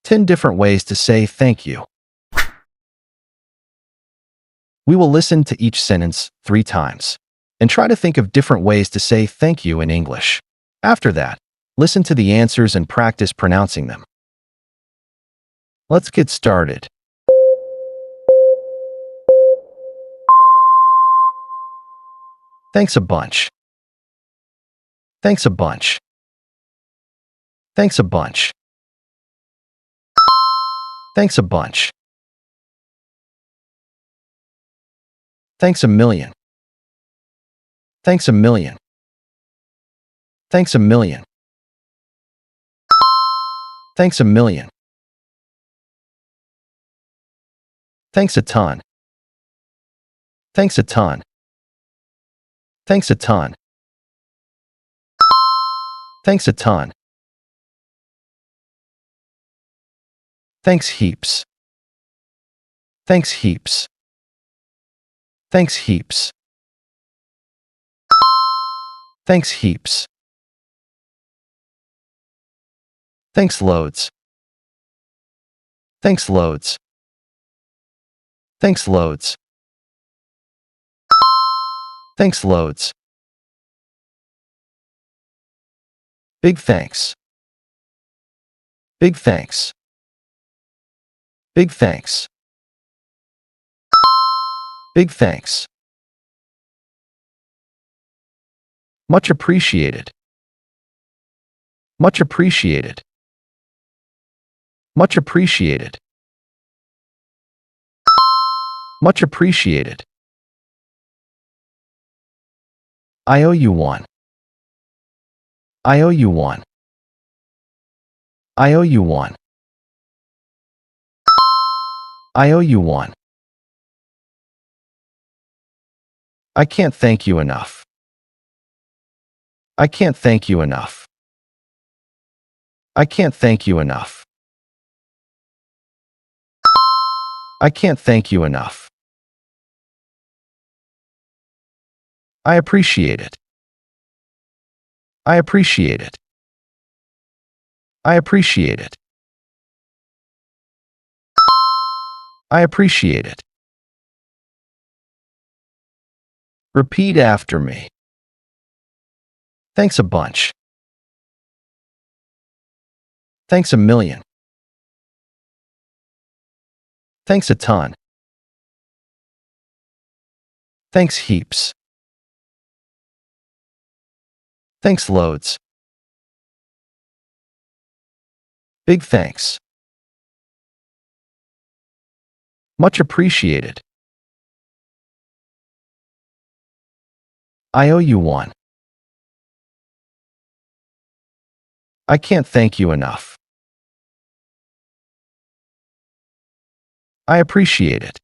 10 different ways to say thank you. We will listen to each sentence 3 times and try to think of different ways to say thank you in English. After that, listen to the answers and practice pronouncing them. Let's get started. Thanks a bunch. Thanks a bunch. Thanks a bunch. Thanks a bunch. Thanks a million. Thanks a million. Thanks a million. Thanks a million. Thanks a ton. Thanks a ton. Thanks a ton. Thanks a ton. Thanks heaps. Thanks heaps. Thanks heaps. Thanks heaps. Thanks loads. Thanks loads. Thanks loads. Thanks loads. Big thanks. Big thanks. Big thanks. Big thanks. Much appreciated. Much appreciated. Much appreciated. Much appreciated. I owe you one. I owe you one. I owe you one. I owe you one. I can't thank you enough. I can't thank you enough. I can't thank you enough. I can't thank you enough. I appreciate it. I appreciate it. I appreciate it. I appreciate it. Repeat after me. Thanks a bunch. Thanks a million. Thanks a ton. Thanks heaps. Thanks loads. Big thanks. Much appreciated. I owe you one. I can't thank you enough. I appreciate it.